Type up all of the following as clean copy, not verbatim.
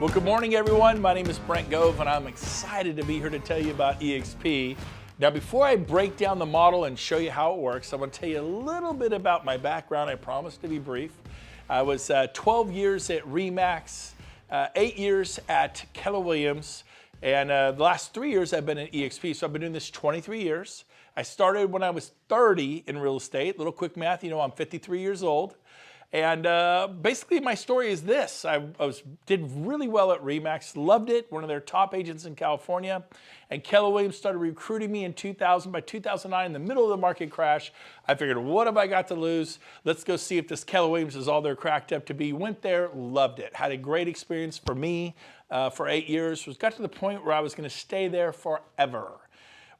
Well, good morning, everyone. My name is Brent Gove, and I'm excited to be here to tell you about eXp. Now, before I break down the model and show you how it works, I want to tell you a little bit about my background. I promise to be brief. I was 12 years at RE/MAX, 8 years at Keller Williams, and the last 3 years I've been at eXp. So I've been doing this 23 years. I started when I was 30 in real estate. Little quick math, I'm 53 years old. And basically my story is this. I did really well at RE/MAX, loved it, one of their top agents in California. And Keller Williams started recruiting me in 2000. By 2009, in the middle of the market crash, I figured, what have I got to lose? Let's go see if this Keller Williams is all they're cracked up to be. Went there, loved it. Had a great experience for me for 8 years. Got to the point where I was going to stay there forever.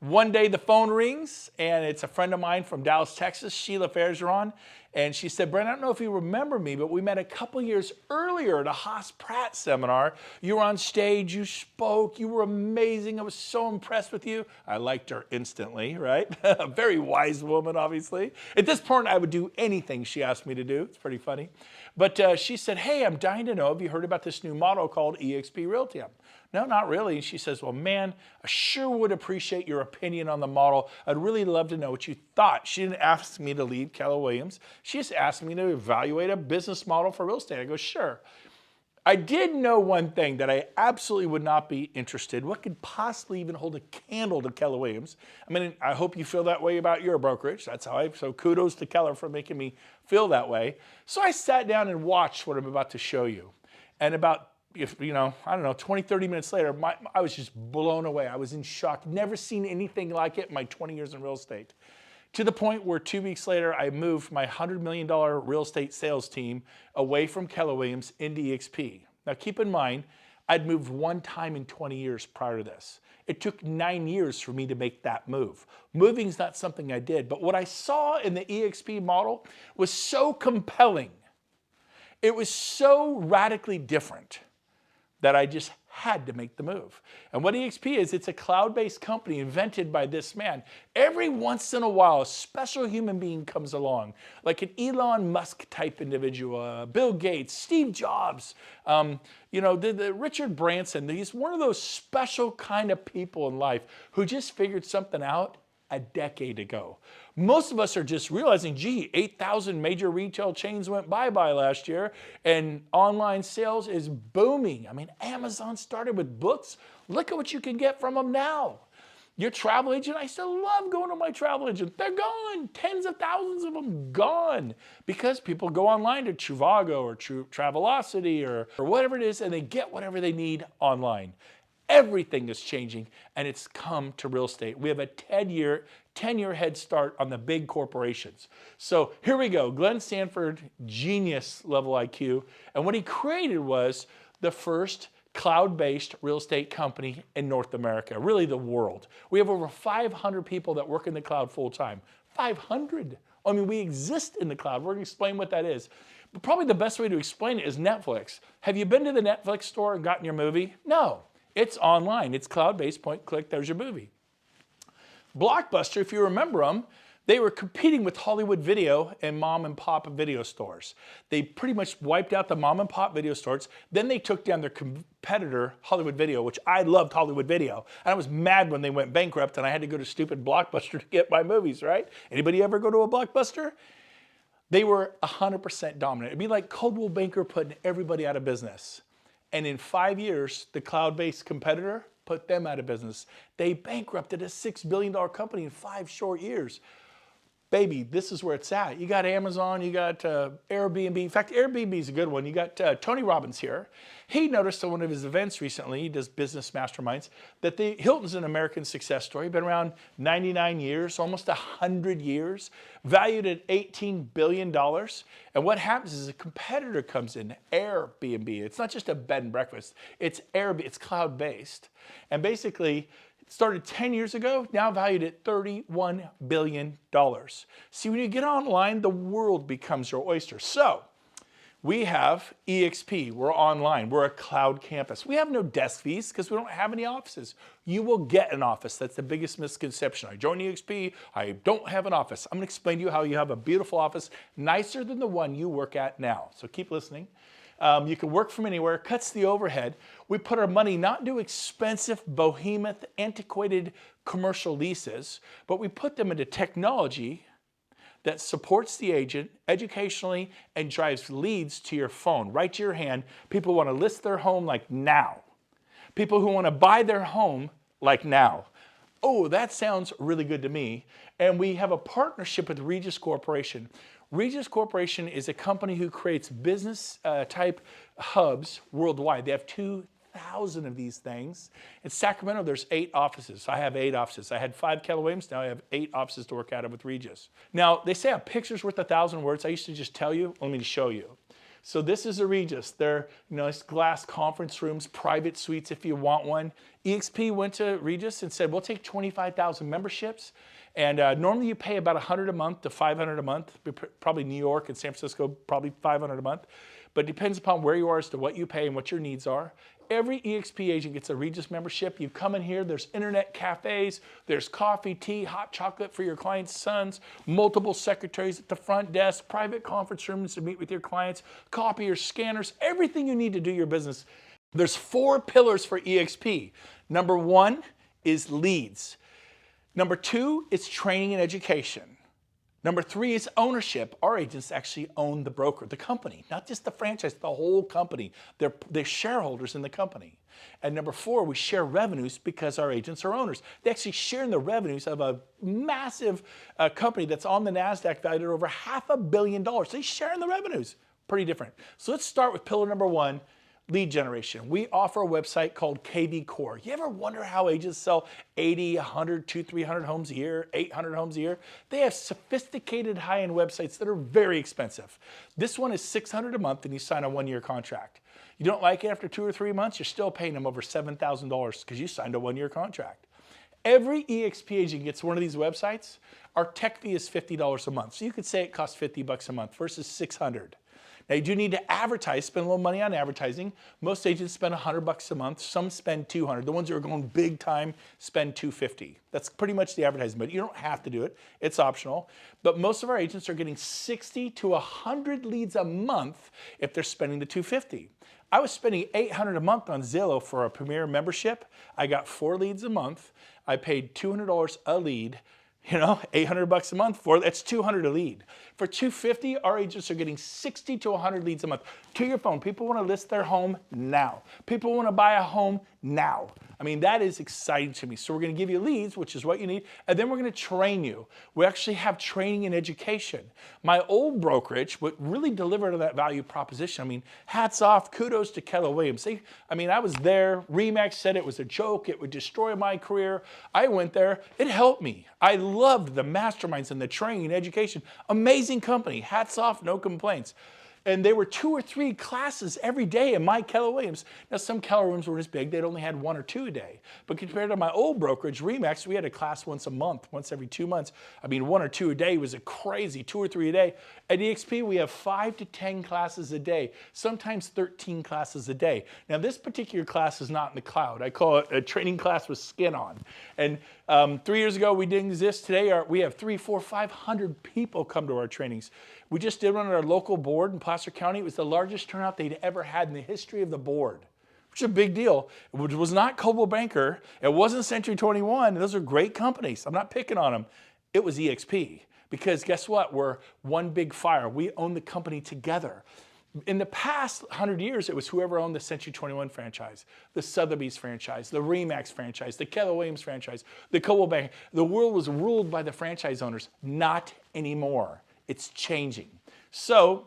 One day the phone rings, and it's a friend of mine from Dallas, Texas, Sheila Fairgeron, and she said, Brent, I don't know if you remember me, but we met a couple years earlier at a Haas Pratt seminar. You were on stage, you spoke, you were amazing. I was so impressed with you. I liked her instantly, right? A very wise woman, obviously. At this point, I would do anything she asked me to do. It's pretty funny. But she said, hey, I'm dying to know, have you heard about this new model called eXp Realty? No, not really. And she says, well, man, I sure would appreciate your opinion on the model. I'd really love to know what you thought. She didn't ask me to leave Keller Williams. She just asked me to evaluate a business model for real estate. I go, sure. I did know one thing, that I absolutely would not be interested. What could possibly even hold a candle to Keller Williams? I mean, I hope you feel that way about your brokerage. That's how so kudos to Keller for making me feel that way. So I sat down and watched what I'm about to show you. And about, I don't know, 20, 30 minutes later, I was just blown away. I was in shock. Never seen anything like it in my 20 years in real estate. To the point where 2 weeks later, I moved my $100 million real estate sales team away from Keller Williams into eXp. Now keep in mind, I'd moved one time in 20 years prior to this. It took 9 years for me to make that move. Moving is not something I did, but what I saw in the eXp model was so compelling. It was so radically different that I just had to make the move. And what eXp is, it's a cloud-based company invented by this man. Every once in a while, a special human being comes along, like an Elon Musk type individual, Bill Gates, Steve Jobs, the Richard Branson. He's one of those special kind of people in life who just figured something out a decade ago. Most of us are just realizing, gee, 8,000 major retail chains went bye-bye last year, and online sales is booming. I mean, Amazon started with books. Look at what you can get from them now. Your travel agent, I still love going to my travel agent. They're gone. Tens of thousands of them gone, because people go online to Trivago or Travelocity or whatever it is, and they get whatever they need online. Everything is changing, and it's come to real estate. We have a 10-year head start on the big corporations. So here we go. Glenn Sanford, genius level IQ. And what he created was the first cloud-based real estate company in North America, really the world. We have over 500 people that work in the cloud full-time. 500. I mean, we exist in the cloud. We're going to explain what that is. But probably the best way to explain it is Netflix. Have you been to the Netflix store and gotten your movie? No. It's online. It's cloud-based, point, click, there's your movie. Blockbuster, if you remember them, they were competing with Hollywood Video and mom and pop video stores. They pretty much wiped out the mom and pop video stores. Then they took down their competitor, Hollywood Video, which I loved Hollywood Video. And I was mad when they went bankrupt and I had to go to stupid Blockbuster to get my movies, right? Anybody ever go to a Blockbuster? They were 100% dominant. It'd be like Coldwell Banker putting everybody out of business. And in 5 years, the cloud-based competitor put them out of business. They bankrupted a $6 billion company in 5 short years. Baby, this is where it's at. You got Amazon, you got Airbnb. In fact, Airbnb is a good one. You got Tony Robbins here. He noticed at one of his events recently, he does business masterminds, that Hilton's an American success story. Been around 99 years, almost 100 years, valued at $18 billion. And what happens is a competitor comes in, Airbnb. It's not just a bed and breakfast. It's Airbnb. It's cloud-based. And basically, started 10 years ago, now valued at $31 billion. See, when you get online, the world becomes your oyster. So we have eXp, we're online, we're a cloud campus. We have no desk fees because we don't have any offices. You will get an office. That's the biggest misconception. I joined eXp, I don't have an office. I'm gonna explain to you how you have a beautiful office, nicer than the one you work at now. So keep listening. You can work from anywhere, cuts the overhead. We put our money not into expensive, behemoth, antiquated commercial leases, but we put them into technology that supports the agent educationally and drives leads to your phone, right to your hand. People want to list their home like now. People who want to buy their home like now. Oh, that sounds really good to me. And we have a partnership with Regis Corporation. Regis Corporation is a company who creates business type hubs worldwide. They have 2,000 of these things. In Sacramento, there's 8 offices. I have 8 offices. I had 5 Keller Williams. Now I have 8 offices to work out of with Regis. Now, they say a picture's worth 1,000 words. I used to just tell you. Let me show you. So this is a Regis. They're nice glass conference rooms, private suites if you want one. eXp went to Regis and said, we'll take 25,000 memberships. And normally you pay about $100 a month to $500 a month. Probably New York and San Francisco, probably $500 a month. But it depends upon where you are as to what you pay and what your needs are. Every eXp agent gets a Regis membership. You come in here, there's internet cafes, there's coffee, tea, hot chocolate for your clients' sons, multiple secretaries at the front desk, private conference rooms to meet with your clients, copiers, scanners, everything you need to do your business. There's 4 pillars for eXp. Number 1 is leads. Number 2 is training and education. Number 3 is ownership. Our agents actually own the broker, the company, not just the franchise, the whole company. They're shareholders in the company. And number 4, we share revenues because our agents are owners. They actually share in the revenues of a massive company that's on the NASDAQ valued at over $500 million. They share in the revenues. Pretty different. So let's start with pillar number 1. Lead generation. We offer a website called KV Core. You ever wonder how agents sell 80, 100, 200, 300 homes a year, 800 homes a year? They have sophisticated high-end websites that are very expensive. This one is $600 a month and you sign a 1-year contract. You don't like it after 2 or 3 months, you're still paying them over $7,000 because you signed a 1-year contract. Every eXp agent gets one of these websites. Our tech fee is $50 a month. So you could say it costs $50 a month versus $600. Now you do need to advertise, spend a little money on advertising. Most agents spend $100 a month. Some spend $200. The ones who are going big time spend $250. That's pretty much the advertising, but you don't have to do it. It's optional. But most of our agents are getting 60 to 100 leads a month if they're spending the $250. I was spending $800 a month on Zillow for a Premier membership. I got 4 leads a month. I paid $200 a lead. You know, $800 a month for that's $200 a lead. For $250, our agents are getting 60 to 100 leads a month to your phone. People want to list their home now. People want to buy a home now. I mean, that is exciting to me. So we're going to give you leads, which is what you need, and then we're going to train you. We actually have training and education. My old brokerage would really deliver to that value proposition. I mean, hats off, kudos to Keller Williams. I was there. RE/MAX said it was a joke. It would destroy my career. I went there. It helped me. I loved the masterminds and the training and education. Amazing company. Hats off, no complaints. And there were 2 or 3 classes every day in my Keller Williams. Now, some Keller Williams were as big, they'd only had 1 or 2 a day. But compared to my old brokerage, RE/MAX, we had a class once a month, once every 2 months. I mean, 1 or 2 a day was a crazy, 2 or 3 a day. At eXp, we have 5 to 10 classes a day, sometimes 13 classes a day. Now, this particular class is not in the cloud. I call it a training class with skin on. And 3 years ago, we didn't exist. Today, we have 300, 400, 500 people come to our trainings. We just did one at our local board in Placer County. It was the largest turnout they'd ever had in the history of the board, which is a big deal. It was not Coldwell Banker. It wasn't Century 21. Those are great companies. I'm not picking on them. It was eXp because guess what? We're one big fire. We own the company together. In the past 100 years, it was whoever owned the Century 21 franchise, the Sotheby's franchise, the RE/MAX franchise, the Keller Williams franchise, the Coldwell Banker. The world was ruled by the franchise owners. Not anymore. It's changing. So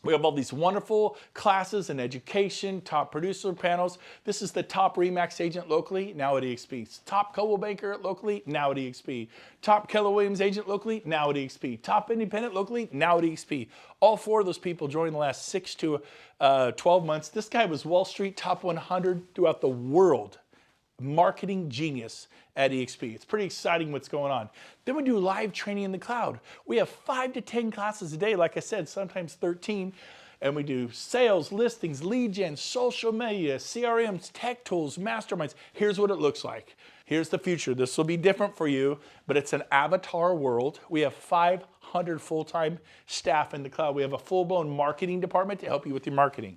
we have all these wonderful classes and education, top producer panels. This is the top RE/MAX agent locally, now at eXp. Top Coldwell Banker locally, now at eXp. Top Keller Williams agent locally, now at eXp. Top independent locally, now at eXp. All 4 of those people joined in the last 6 to 12 months. This guy was Wall Street top 100 throughout the world. Marketing genius at eXp. It's pretty exciting what's going on. Then we do live training in the cloud. We have 5 to 10 classes a day, like I said, sometimes 13. And we do sales, listings, lead gen, social media, CRMs, tech tools, masterminds. Here's what it looks like. Here's the future. This will be different for you, but it's an avatar world. We have 500 full-time staff in the cloud. We have a full-blown marketing department to help you with your marketing.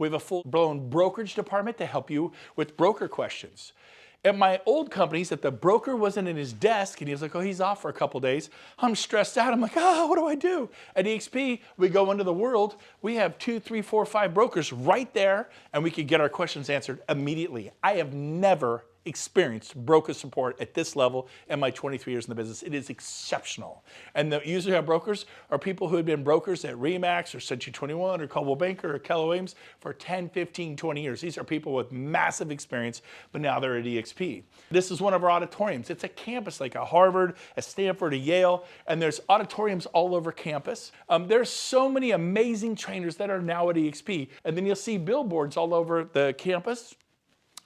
We have a full-blown brokerage department to help you with broker questions. At my old companies, if the broker wasn't in his desk and he was like, oh, he's off for a couple days, I'm stressed out. I'm like, what do I do? At eXp, we go into the world. We have 2, 3, 4, 5 brokers right there, and we can get our questions answered immediately. I have never experienced broker support at this level in my 23 years in the business. It is exceptional. And usually our brokers are people who have been brokers at Remax or Century 21 or Coldwell Banker or Keller Williams for 10, 15, 20 years. These are people with massive experience, but now they're at eXp. This is one of our auditoriums. It's a campus like a Harvard, a Stanford, a Yale, and there's auditoriums all over campus. There's so many amazing trainers that are now at eXp. And then you'll see billboards all over the campus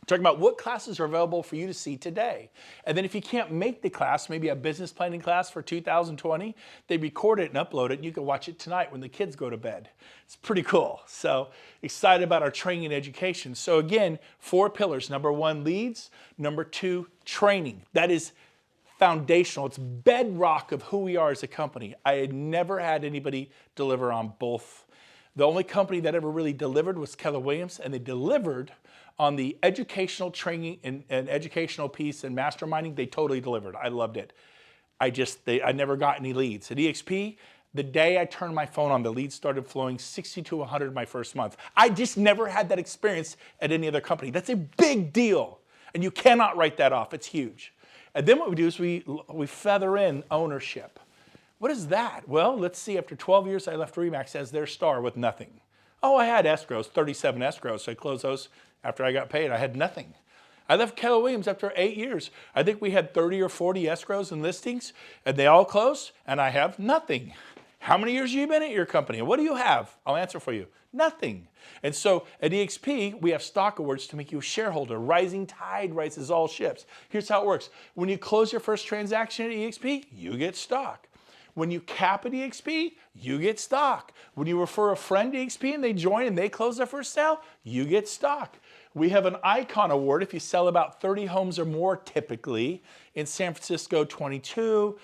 talking about what classes are available for you to see today. And then if you can't make the class, maybe a business planning class for 2020, they record it and upload it, and you can watch it tonight when the kids go to bed. It's pretty cool. So excited about our training and education. So again, 4 pillars. Number 1, leads. Number 2, training. That is foundational. It's bedrock of who we are as a company. I had never had anybody deliver on both. The only company that ever really delivered was Keller Williams, and they delivered on the educational training and educational piece and masterminding. They totally delivered. I loved it. I never got any leads. At eXp, the day I turned my phone on, the leads started flowing 60 to 100 my first month. I just never had that experience at any other company. That's a big deal, and you cannot write that off. It's huge. And then what we do is we feather in ownership. What is that? Well, let's see. After 12 years, I left Remax as their star with nothing. Oh, I had escrows, 37 escrows, so I closed those after I got paid. I had nothing. I left Keller Williams after 8 years. I think we had 30 or 40 escrows and listings, and they all closed, and I have nothing. How many years have you been at your company? What do you have? I'll answer for you. Nothing. And so at eXp, we have stock awards to make you a shareholder. Rising tide rises all ships. Here's how it works. When you close your first transaction at eXp, you get stock. When you cap at eXp, you get stock. When you refer a friend to eXp and they join and they close their first sale, you get stock. We have an icon award if you sell about 30 homes or more typically. In San Francisco, 22.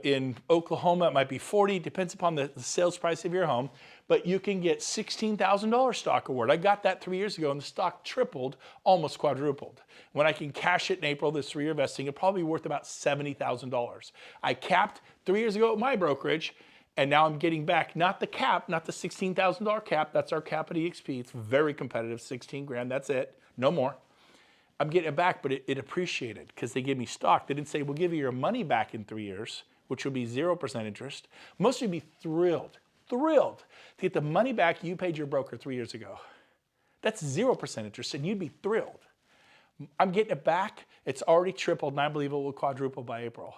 In Oklahoma, it might be 40. Depends upon the sales price of your home. But you can get $16,000 stock award. I got that 3 years ago, and the stock tripled, almost quadrupled. When I can cash it in April, this 3-year vesting, it'll probably be worth about $70,000. I capped 3 years ago at my brokerage, and now I'm getting back, not the cap, not the $16,000 cap. That's our cap at eXp. It's very competitive, 16 grand, that's it, no more. I'm getting it back, but it appreciated because they gave me stock. They didn't say, we'll give you your money back in 3 years, which would be 0% interest. Most of you would be thrilled to get the money back you paid your broker 3 years ago. That's 0% interest, and you'd be thrilled. I'm getting it back. It's already tripled, and I believe it will quadruple by April.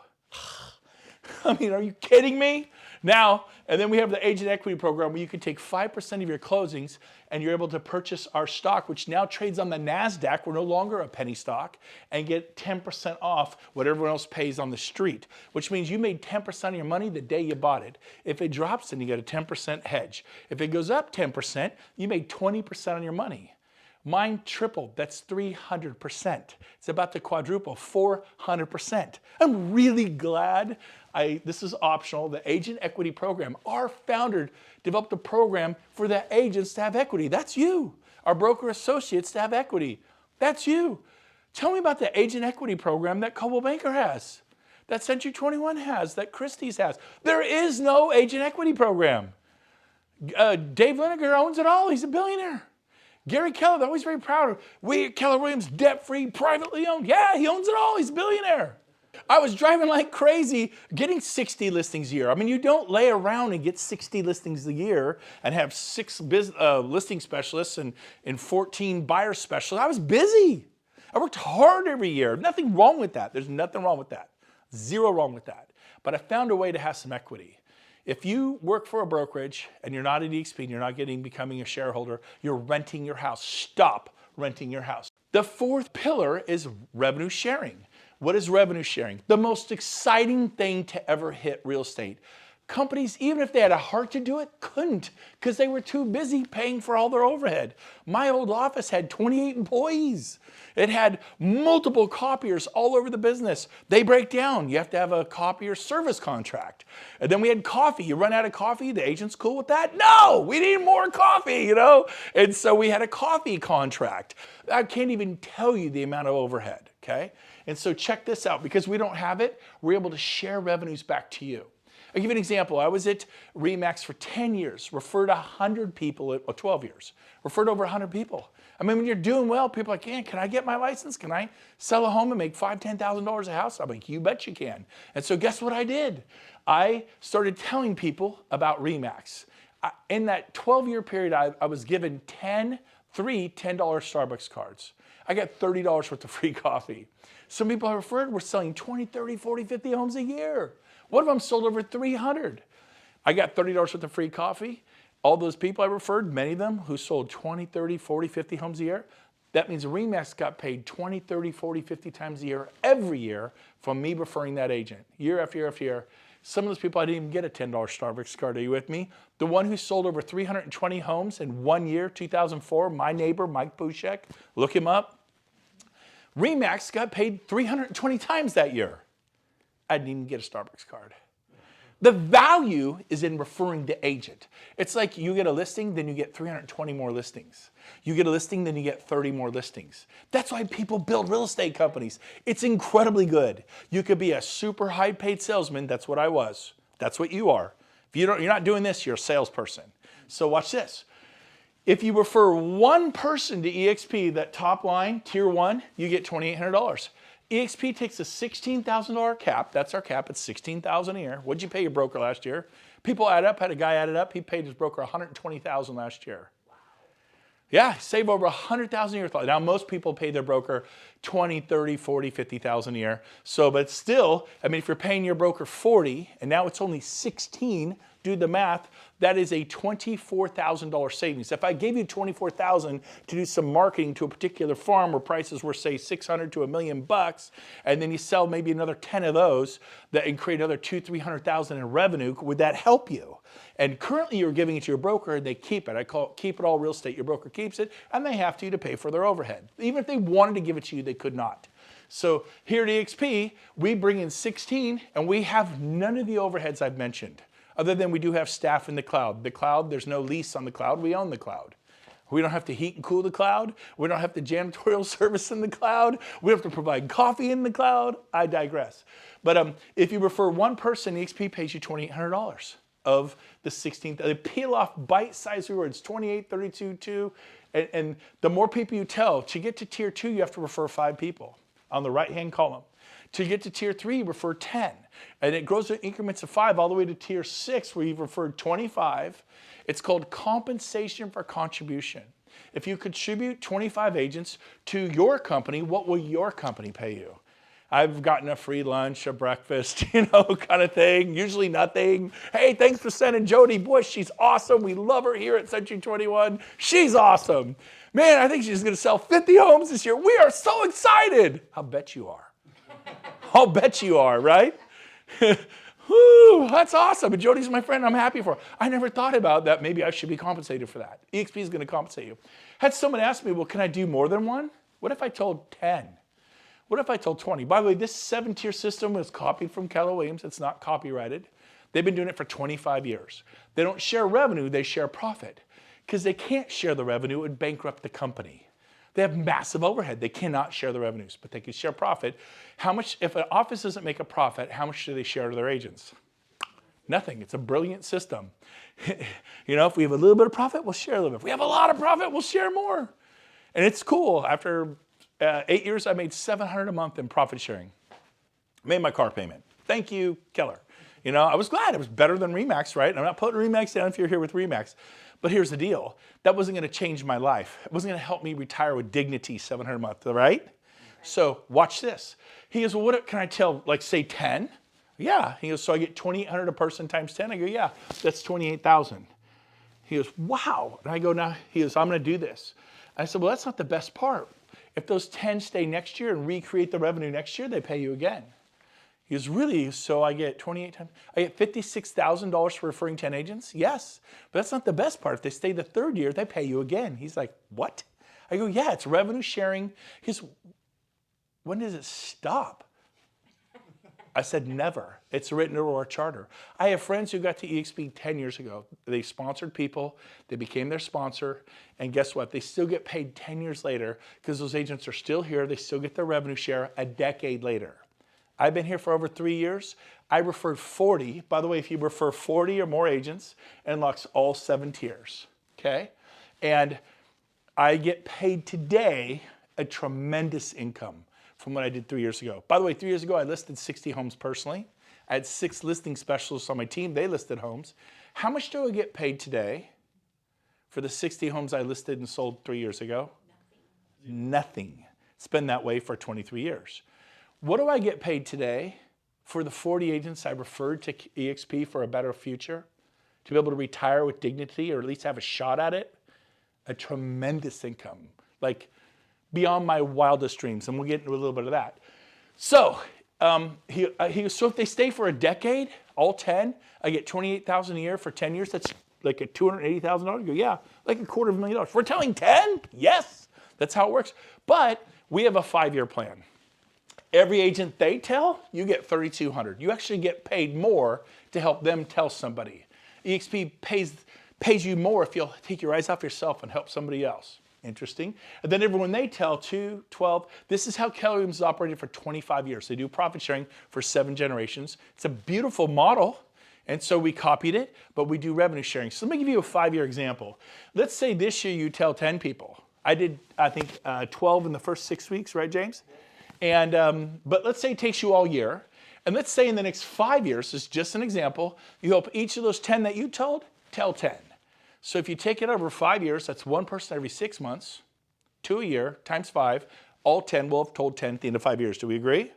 I mean, are you kidding me? Now, and then we have the agent equity program where you can take 5% of your closings and you're able to purchase our stock, which now trades on the NASDAQ. We're no longer a penny stock, and get 10% off what everyone else pays on the street, which means you made 10% of your money the day you bought it. If it drops, then you get a 10% hedge. If it goes up 10%, you made 20% on your money. Mine tripled. That's 300%. It's about to quadruple, 400%. I'm really glad. This is optional. The Agent Equity Program. Our founder developed a program for the agents to have equity. That's you. Our broker associates to have equity. That's you. Tell me about the Agent Equity Program that Coldwell Banker has, that Century 21 has, that Christie's has. There is no Agent Equity Program. Dave Lineker owns it all. He's a billionaire. Gary Keller, they're always very proud of. We at Keller Williams, debt-free, privately owned. Yeah, he owns it all. He's a billionaire. I was driving like crazy, getting 60 listings a year. I mean, you don't lay around and get 60 listings a year and have 6 listing specialists and 14 buyer specialists. I was busy. I worked hard every year. Nothing wrong with that. There's nothing wrong with that. Zero wrong with that. But I found a way to have some equity. If you work for a brokerage and you're not at eXp and you're not becoming a shareholder, you're renting your house. Stop renting your house. The 4th pillar is revenue sharing. What is revenue sharing? The most exciting thing to ever hit real estate. Companies, even if they had a heart to do it, couldn't because they were too busy paying for all their overhead. My old office had 28 employees. It had multiple copiers all over the business. They break down. You have to have a copier service contract. And then we had coffee. You run out of coffee, the agent's cool with that? No, we need more coffee, you know? And so we had a coffee contract. I can't even tell you the amount of overhead, okay? And so check this out. Because we don't have it, we're able to share revenues back to you. I'll give you an example. I was at RE/MAX for 10 years, referred 100 people, 12 years, referred over 100 people. I mean, when you're doing well, people are like, yeah, can I get my license? Can I sell a home and make $5,000, $10,000 a house? I'm like, you bet you can. And so guess what I did? I started telling people about RE/MAX. In that 12-year period, I was given three $10 Starbucks cards. I got $30 worth of free coffee. Some people I referred were selling 20, 30, 40, 50 homes a year. One of them sold over 300. I got $30 worth of free coffee. All those people I referred, many of them who sold 20, 30, 40, 50 homes a year, that means RE/MAX got paid 20, 30, 40, 50 times a year, every year, from me referring that agent, year after year after year. Some of those people, I didn't even get a $10 Starbucks card. Are you with me? The one who sold over 320 homes in 1 year, 2004, my neighbor, Mike Pushek, look him up. RE/MAX got paid 320 times that year. I didn't even get a Starbucks card. The value is in referring the agent. It's like you get a listing, then you get 320 more listings. You get a listing, then you get 30 more listings. That's why people build real estate companies. It's incredibly good. You could be a super high paid salesman. That's what I was. That's what you are. If you're not doing this, you're a salesperson. So watch this. If you refer one person to eXp, that top line, tier 1, you get $2,800. eXp takes a $16,000 cap. That's our cap. It's $16,000 a year. What'd you pay your broker last year? People add up. Had a guy added up. He paid his broker $120,000 last year. Yeah, save over $100,000 a year. Now most people pay their broker $20,000, $30,000, $40,000, $50,000 a year. So, but still, I mean, if you're paying your broker $40,000 and now it's only $16,000, do the math. That is a $24,000 savings. If I gave you $24,000 to do some marketing to a particular farm where prices were, say, $600,000 to $1 million, and then you sell maybe another 10 of those and create another $200,000, $300,000 in revenue, would that help you? And currently you're giving it to your broker and they keep it. I call it keep it all real estate. Your broker keeps it and they have to pay for their overhead. Even if they wanted to give it to you, they could not. So here at eXp, we bring in 16 and we have none of the overheads I've mentioned. Other than we do have staff in the cloud. The cloud, there's no lease on the cloud. We own the cloud. We don't have to heat and cool the cloud. We don't have to janitorial service in the cloud. We don't have to provide coffee in the cloud. I digress. But if you refer one person, eXp pays you $2,800 of the 16th. They peel off bite-sized rewards, 28, 32, 2. And the more people you tell, to get to tier 2, you have to refer 5 people on the right-hand column. To get to tier 3, refer 10. And it grows in increments of 5 all the way to tier 6 where you've referred 25. It's called compensation for contribution. If you contribute 25 agents to your company, what will your company pay you? I've gotten a free lunch, a breakfast, kind of thing. Usually nothing. Hey, thanks for sending Jody Bush. She's awesome. We love her here at Century 21. She's awesome. Man, I think she's going to sell 50 homes this year. We are so excited. I'll bet you are. I'll bet you are, right? Whew, that's awesome. And Jody's my friend. I'm happy for her. I never thought about that. Maybe I should be compensated for that. eXp is going to compensate you. Had someone ask me, well, can I do more than one? What if I told 10? What if I told 20? By the way, this 7-tier system was copied from Keller Williams. It's not copyrighted. They've been doing it for 25 years. They don't share revenue. They share profit. Because they can't share the revenue. It would bankrupt the company. They have massive overhead. They cannot share the revenues, but they can share profit. How much, if an office doesn't make a profit, how much do they share to their agents? Nothing. It's a brilliant system. If we have a little bit of profit, we'll share a little bit. If we have a lot of profit, we'll share more. And it's cool. After 8 years, I made $700 a month in profit sharing. Made my car payment. Thank you, Keller. I was glad. It was better than RE/MAX, right? I'm not putting RE/MAX down if you're here with RE/MAX. But here's the deal. That wasn't going to change my life. It wasn't going to help me retire with dignity, $700 a month, right? So watch this. He goes, well, what can I tell, like say 10? Yeah. He goes, so I get $2,800 a person times 10? I go, yeah, that's $28,000. He goes, wow. And I go, now, he goes, I'm going to do this. I said, well, that's not the best part. If those 10 stay next year and recreate the revenue next year, they pay you again. He goes, really? So I get 28 times, I get $56,000 for referring 10 agents? Yes, but that's not the best part. If they stay the third year, they pay you again. He's like, what? I go, yeah, it's revenue sharing. He goes, when does it stop? I said, never. It's written into our charter. I have friends who got to eXp 10 years ago. They sponsored people, they became their sponsor, and guess what? They still get paid 10 years later because those agents are still here. They still get their revenue share a decade later. I've been here for over 3 years. I referred 40. By the way, if you refer 40 or more agents, it unlocks all 7 tiers, okay? And I get paid today a tremendous income from what I did 3 years ago. By the way, 3 years ago, I listed 60 homes personally. I had 6 listing specialists on my team. They listed homes. How much do I get paid today for the 60 homes I listed and sold 3 years ago? Nothing. It's been that way for 23 years. What do I get paid today for the 40 agents I referred to eXp for a better future? To be able to retire with dignity or at least have a shot at it? A tremendous income, like beyond my wildest dreams. And we'll get into a little bit of that. So, so if they stay for a decade, all 10, I get $28,000 a year for 10 years. That's like a $280,000. You go, yeah, like $250,000. We're telling 10? Yes, that's how it works. But we have a 5-year plan. Every agent they tell, you get $3,200. You actually get paid more to help them tell somebody. eXp pays you more if you'll take your eyes off yourself and help somebody else. Interesting. And then everyone they tell, 2, 12. This is how Keller Williams has operated for 25 years. They do profit sharing for 7 generations. It's a beautiful model. And so we copied it, but we do revenue sharing. So let me give you a 5-year example. Let's say this year you tell 10 people. I did, I think, 12 in the first 6 weeks, right, James? And, but let's say it takes you all year. And let's say in the next 5 years, this is just an example, you help each of those 10 that you told, tell 10. So if you take it over 5 years, that's 1 person every 6 months, 2 a year, times 5, all 10 will have told 10 at the end of 5 years. Do we agree?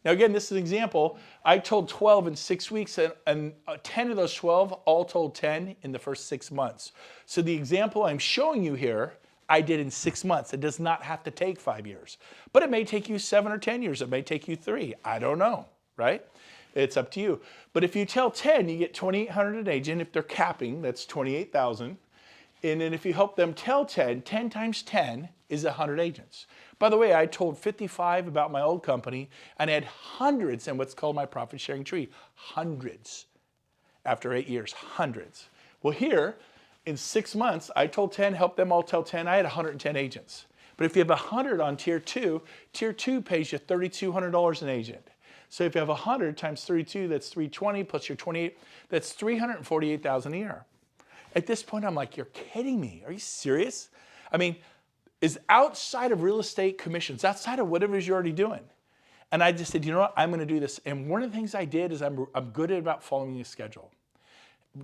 Now again, this is an example. I told 12 in 6 weeks, and 10 of those 12 all told 10 in the first 6 months. So the example I'm showing you here, I did in 6 months. It does not have to take 5 years. But it may take you 7 or 10 years. It may take you 3. I don't know, right? It's up to you. But if you tell 10, you get $2,800 an agent. If they're capping, that's $28,000. And then if you help them tell 10, 10 times 10 is 100 agents. By the way, I told 55 about my old company, and I had hundreds in what's called my profit sharing tree. Hundreds. After 8 years, hundreds. Well, here, in 6 months, I told 10, helped them all tell 10. I had 110 agents. But if you have 100 on tier 2 pays you $3,200 an agent. So if you have 100 times 32, that's 320 plus your 28, that's $348,000 a year. At this point, I'm like, you're kidding me. Are you serious? I mean, is outside of real estate commissions, outside of whatever it is you're already doing. And I just said, you know what, I'm going to do this. And one of the things I did is I'm good at about following a schedule.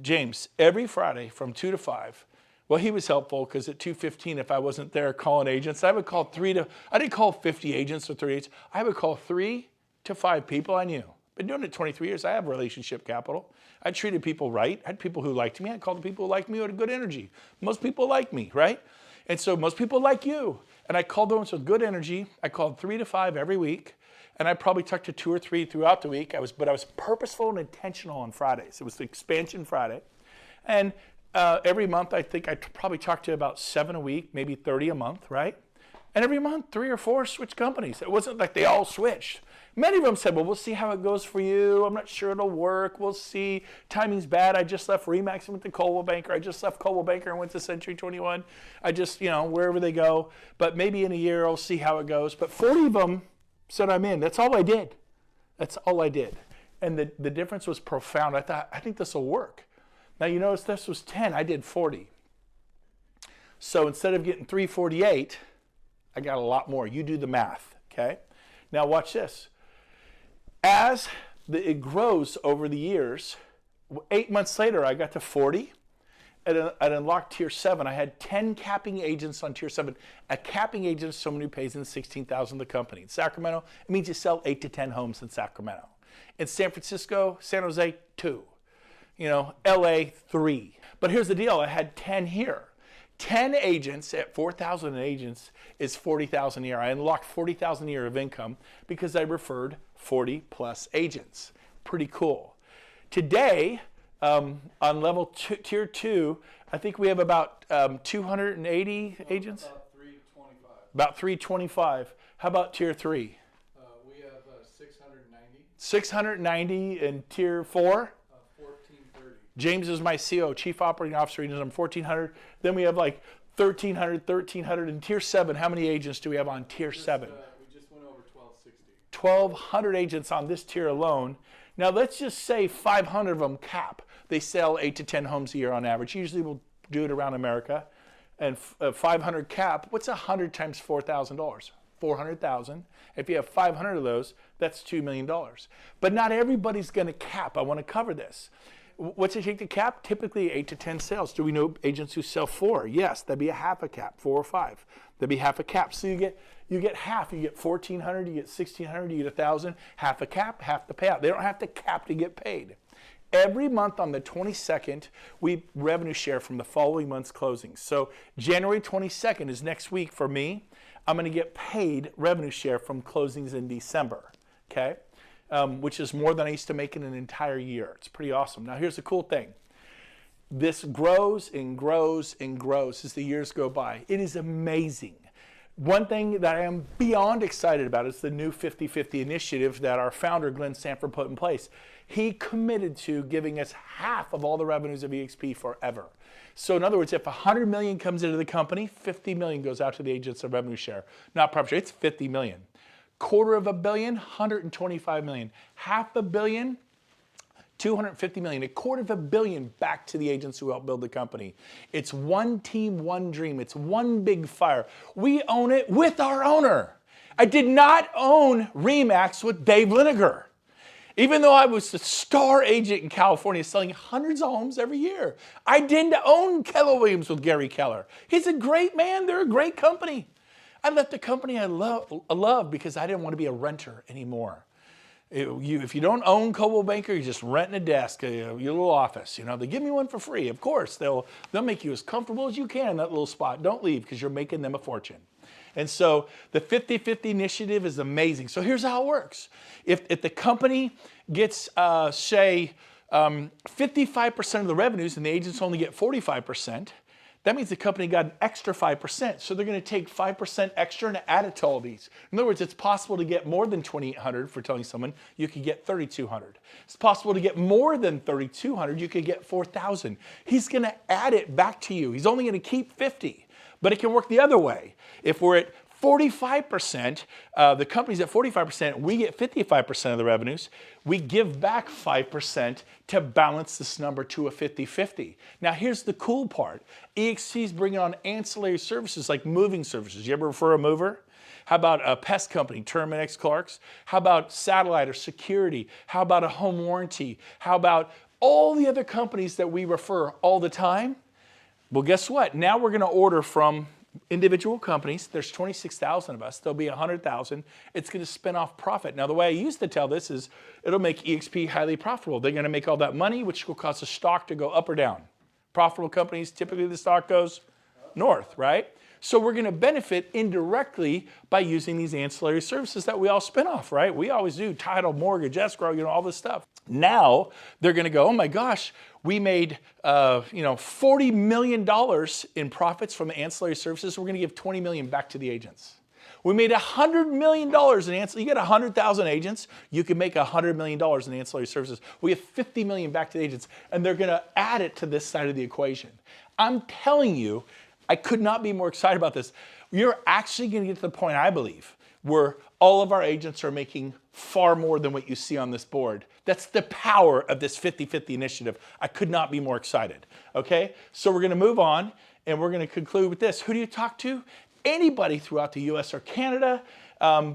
James, every Friday from 2 to 5, well, he was helpful because at 2:15, if I wasn't there calling agents, I would call I didn't call 50 agents or 30 agents. I would call 3 to 5 people I knew. Been doing it 23 years. I have relationship capital. I treated people right. I had people who liked me. I called the people who liked me who had good energy. Most people like me, right? And so most people like you. And I called the ones with good energy. I called 3 to 5 every week. And I probably talked to 2 or 3 throughout the week. But I was purposeful and intentional on Fridays. It was the expansion Friday. And every month, I think I probably talked to about 7 a week, maybe 30 a month, right? And every month, 3 or 4 switched companies. It wasn't like they all switched. Many of them said, well, we'll see how it goes for you. I'm not sure it'll work. We'll see. Timing's bad. I just left Remax and went to Coldwell Banker. I just left Coldwell Banker and went to Century 21. I just, wherever they go. But maybe in a year, I'll see how it goes. But 40 of them said I'm in. That's all I did. That's all I did. And the difference was profound. I think this will work. Now, you notice this was 10. I did 40. So instead of getting 348, I got a lot more. You do the math, okay? Now watch this. As it grows over the years, 8 months later, I got to 40. I'd unlocked tier 7. I had 10 capping agents on tier 7. A capping agent is someone who pays in $16,000 the company. In Sacramento, it means you sell 8 to 10 homes in Sacramento. In San Francisco, San Jose, 2. LA, 3. But here's the deal. I had 10 here. 10 agents at 4,000 agents is 40,000 a year. I unlocked 40,000 a year of income because I referred 40 plus agents. Pretty cool. Today, on level tier 2, I think we have about 280 agents? About 325. About 325. How about tier 3? We have 690. 690 in tier 4? 1430. James is my CO, Chief Operating Officer. He does 1,400. Then we have like 1,300 in tier 7. How many agents do we have on tier 7? We just went over 1260. 1,200 agents on this tier alone. Now let's just say 500 of them cap. They sell 8 to 10 homes a year on average. Usually we'll do it around America. And 500 cap, what's 100 times $4,000? 400,000. If you have 500 of those, that's $2 million. But not everybody's going to cap. I want to cover this. What's it take to cap? Typically 8 to 10 sales. Do we know agents who sell 4? Yes, that'd be a half a cap, 4 or 5. That'd be half a cap. So you get half. You get 1,400, you get 1,600, you get 1,000. Half a cap, half the payout. They don't have to cap to get paid. Every month on the 22nd, we revenue share from the following month's closings. So January 22nd is next week for me. I'm going to get paid revenue share from closings in December, okay? Which is more than I used to make in an entire year. It's pretty awesome. Now here's the cool thing. This grows and grows and grows as the years go by. It is amazing. One thing that I am beyond excited about is the new 50-50 initiative that our founder, Glenn Sanford, put in place. He committed to giving us half of all the revenues of eXp forever. So in other words, if 100 million comes into the company, 50 million goes out to the agents of revenue share, not profit share. It's 50 million. $250 million, 125 million. $500 million, 250 million. $250 million back to the agents who help build the company. It's one team, one dream. It's one big fire. We own it with our owner. I did not own RE/MAX with Dave Liniger. Even though I was a star agent in California selling hundreds of homes every year. I didn't own Keller Williams with Gary Keller. He's a great man. They're a great company. I left the company I love because I didn't want to be a renter anymore. If you don't own Coldwell Banker, you're just renting a desk, your little office. You know, they give me one for free. Of course, they'll make you as comfortable as you can in that little spot. Don't leave because you're making them a fortune. And so the 50-50 initiative is amazing. So here's how it works. If the company gets, say, 55% of the revenues and the agents only get 45%, that means the company got an extra 5%. So they're going to take 5% extra and add it to all these. In other words, it's possible to get more than 2,800 for telling someone you could get 3,200. It's possible to get more than 3,200. You could get 4,000. He's going to add it back to you. He's only going to keep 50. But it can work the other way. If we're at 45%, the company's at 45%, we get 55% of the revenues, we give back 5% to balance this number to a 50-50. Now here's the cool part. eXp is bringing on ancillary services like moving services. You ever refer a mover? How about a pest company, Terminix Clark's? How about satellite or security? How about a home warranty? How about all the other companies that we refer all the time? Well, guess what? Now we're going to order from individual companies. There's 26,000 of us. There'll be 100,000. It's going to spin off profit. Now, the way I used to tell this is it'll make eXp highly profitable. They're going to make all that money, which will cause the stock to go up or down. Profitable companies, typically the stock goes north, right? So we're going to benefit indirectly by using these ancillary services that we all spin off, right? We always do title, mortgage, escrow, all this stuff. Now they're going to go, oh my gosh, we made $40 million in profits from the ancillary services. We're going to give $20 million back to the agents. We made $100 million in ancillary. You get 100,000 agents, you can make $100 million in ancillary services. We give $50 million back to the agents, and they're going to add it to this side of the equation. I'm telling you, I could not be more excited about this. You're actually going to get to the point, I believe, where all of our agents are making far more than what you see on this board. That's the power of this 50-50 initiative. I could not be more excited. Okay? So we're going to move on, and we're going to conclude with this. Who do you talk to? Anybody throughout the US or Canada.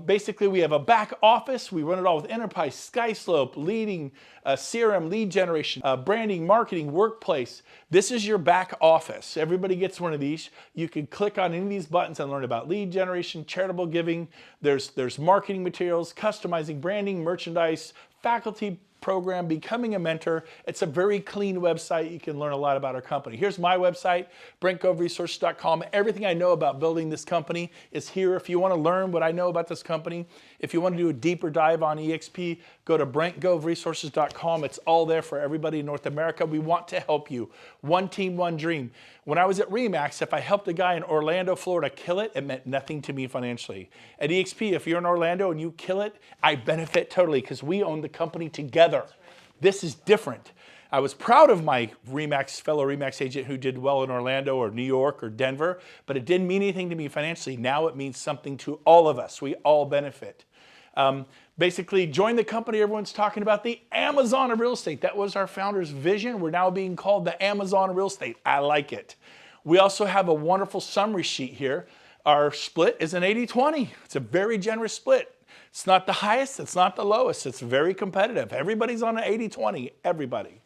Basically, we have a back office. We run it all with Enterprise, SkySlope, leading CRM, lead generation, branding, marketing, workplace. This is your back office. Everybody gets one of these. You can click on any of these buttons and learn about lead generation, charitable giving. There's marketing materials, customizing, branding, merchandise, faculty program, becoming a mentor. It's a very clean website. You can learn a lot about our company. Here's my website, BrentGoveResources.com. Everything I know about building this company is here. If you want to learn what I know about this company, if you want to do a deeper dive on eXp, go to BrentGoveResources.com. It's all there for everybody in North America. We want to help you. One team, one dream. When I was at RE/MAX, if I helped a guy in Orlando, Florida kill it meant nothing to me financially. At eXp, if you're in Orlando and you kill it, I benefit totally because we own the company together. This is different. I was proud of my fellow RE/MAX agent who did well in Orlando or New York or Denver, but it didn't mean anything to me financially. Now it means something to all of us. We all benefit. Basically, join the company. Everyone's talking about the Amazon of real estate. That was our founder's vision. We're now being called the Amazon of real estate. I like it. We also have a wonderful summary sheet here. Our split is an 80-20. It's a very generous split. It's not the highest, it's not the lowest. It's very competitive. Everybody's on an 80-20, everybody.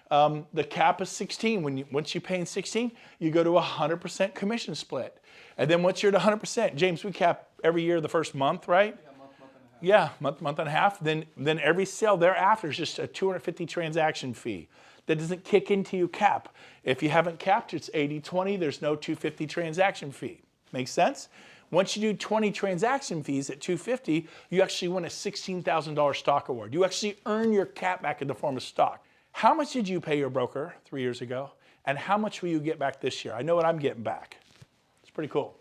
The cap is 16. Once you pay in 16, you go to a 100% commission split. And then once you're at 100%, James, we cap every year the first month, right? Yeah, month and a half. Then every sale thereafter is just a 250 transaction fee. That doesn't kick into your cap. If you haven't capped, it's 80-20. There's no 250 transaction fee. Makes sense? Once you do 20 transaction fees at 250, you actually win a $16,000 stock award. You actually earn your cap back in the form of stock. How much did you pay your broker 3 years ago? And how much will you get back this year? I know what I'm getting back. It's pretty cool.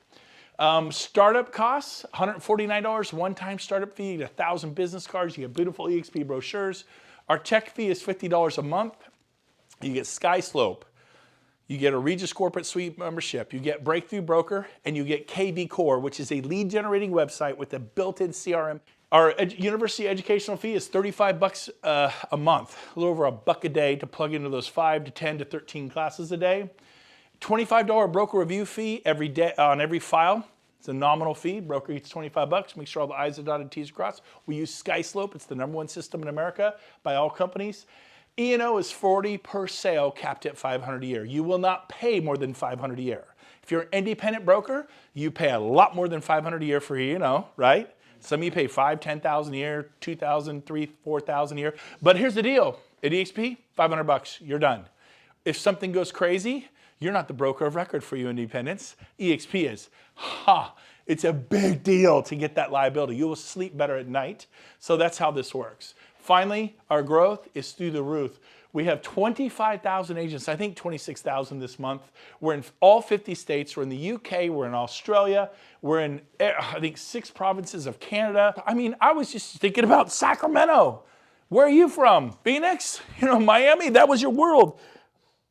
Startup costs, $149, one-time startup fee. You get 1,000 business cards. You get beautiful eXp brochures. Our tech fee is $50 a month. You get SkySlope. You get a Regis Corporate Suite membership. You get Breakthrough Broker, and you get KV Core, which is a lead-generating website with a built-in CRM. Our university educational fee is $35 a month, a little over $1 a day to plug into those 5 to 10 to 13 classes a day. $25 broker review fee every day on every file. It's a nominal fee. Broker gets $25. Make sure all the I's are dotted, T's are crossed. We use SkySlope. It's the #1 system in America by all companies. E&O is $40 per sale, capped at $500 a year. You will not pay more than $500 a year. If you're an independent broker, you pay a lot more than $500 a year for E&O, right? Some of you pay $5,000, $10,000 a year, $2,000, $3,000, $4,000 a year. But here's the deal. At eXp, $500, you're done. If something goes crazy, you're not the broker of record for you independents. eXp is. It's a big deal to get that liability. You will sleep better at night. So that's how this works. Finally, our growth is through the roof. We have 25,000 agents, I think 26,000 this month. We're in all 50 states. We're in the UK, we're in Australia, we're in, I think, 6 provinces of Canada. I mean, I was just thinking about Sacramento. Where are you from? Phoenix? Miami? That was your world.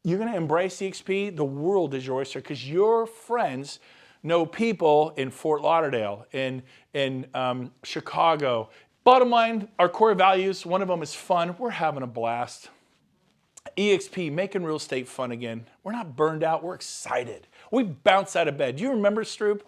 You're gonna embrace eXp, the world is your oyster because your friends know people in Fort Lauderdale, in Chicago. Bottom line, our core values, one of them is fun. We're having a blast. eXp, making real estate fun again. We're not burned out, we're excited. We bounced out of bed. Do you remember, Stroop?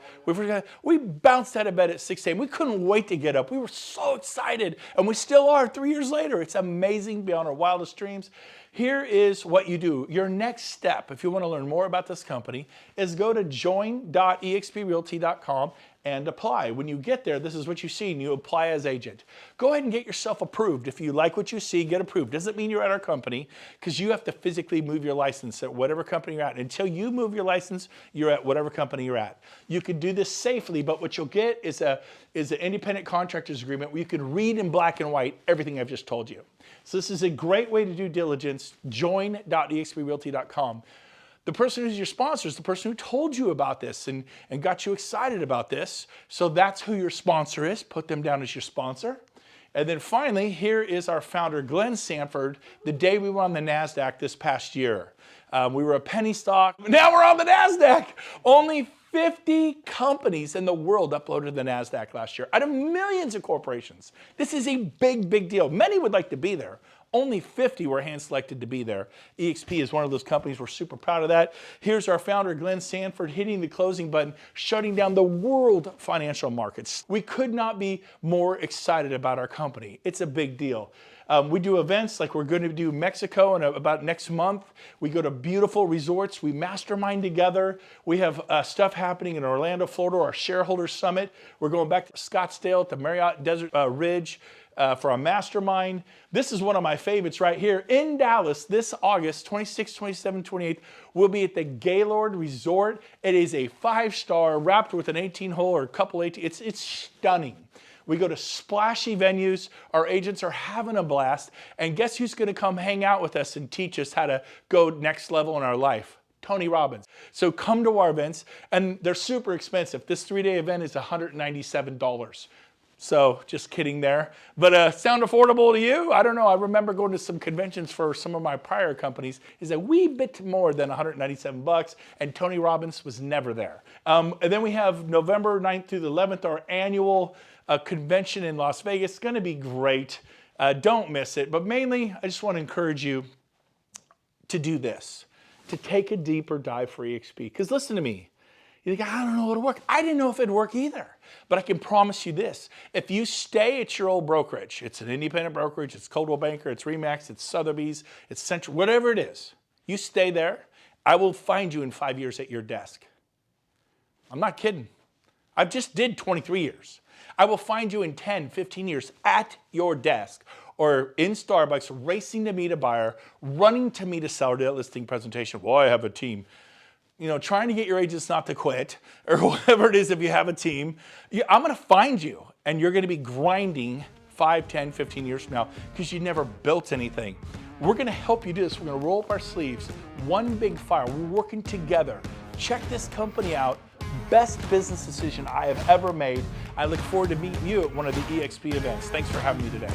We bounced out of bed at 6 a.m. We couldn't wait to get up. We were so excited, and we still are 3 years later. It's amazing beyond our wildest dreams. Here is what you do. Your next step, if you want to learn more about this company, is go to join.exprealty.com and apply. When you get there, this is what you see, and you apply as agent. Go ahead and get yourself approved. If you like what you see, get approved. Doesn't mean you're at our company, because you have to physically move your license at whatever company you're at. Until you move your license, you're at whatever company you're at. You can do this safely, but what you'll get is an independent contractor's agreement where you can read in black and white everything I've just told you. So this is a great way to do diligence. Join.exprealty.com. The person who's your sponsor is the person who told you about this and got you excited about this. So that's who your sponsor is. Put them down as your sponsor. And then finally, here is our founder, Glenn Sanford, the day we were on the NASDAQ this past year. We were a penny stock. Now we're on the NASDAQ. Only 50 companies in the world uploaded to the NASDAQ last year out of millions of corporations. This is a big, big deal. Many would like to be there. Only 50 were hand-selected to be there. eXp is one of those companies. We're super proud of that. Here's our founder, Glenn Sanford, hitting the closing button, shutting down the world financial markets. We could not be more excited about our company. It's a big deal. We do events like we're going to do Mexico in about next month. We go to beautiful resorts. We mastermind together. We have stuff happening in Orlando, Florida, our shareholder summit. We're going back to Scottsdale at the Marriott Desert Ridge. for a mastermind. This is one of my favorites right here in Dallas this August 26, 27, 28. We'll be at the Gaylord Resort. It is a 5-star wrapped with an 18-hole or a couple 18. It's stunning. We go to splashy venues. Our agents are having a blast. And guess who's going to come hang out with us and teach us how to go next level in our life? Tony Robbins. So come to our events, and they're super expensive. This 3-day event is $197. So just kidding there. But sound affordable to you? I don't know. I remember going to some conventions for some of my prior companies. It's a wee bit more than $197, and Tony Robbins was never there. And then we have November 9th through the 11th, our annual convention in Las Vegas. It's going to be great. Don't miss it. But mainly, I just want to encourage you to do this, to take a deeper dive for eXp. Because listen to me. You think, I don't know it'll work. I didn't know if it'd work either. But I can promise you this. If you stay at your old brokerage, it's an independent brokerage, it's Coldwell Banker, it's Remax, it's Sotheby's, it's Central, whatever it is, you stay there, I will find you in 5 years at your desk. I'm not kidding. I just did 23 years. I will find you in 10, 15 years at your desk or in Starbucks racing to meet a buyer, running to meet a seller to that listing presentation. Well, I have a team. You know, trying to get your agents not to quit or whatever it is if you have a team. I'm going to find you and you're going to be grinding 5, 10, 15 years from now because you never built anything. We're going to help you do this. We're going to roll up our sleeves. One big fire. We're working together. Check this company out. Best business decision I have ever made. I look forward to meeting you at one of the eXp events. Thanks for having me today.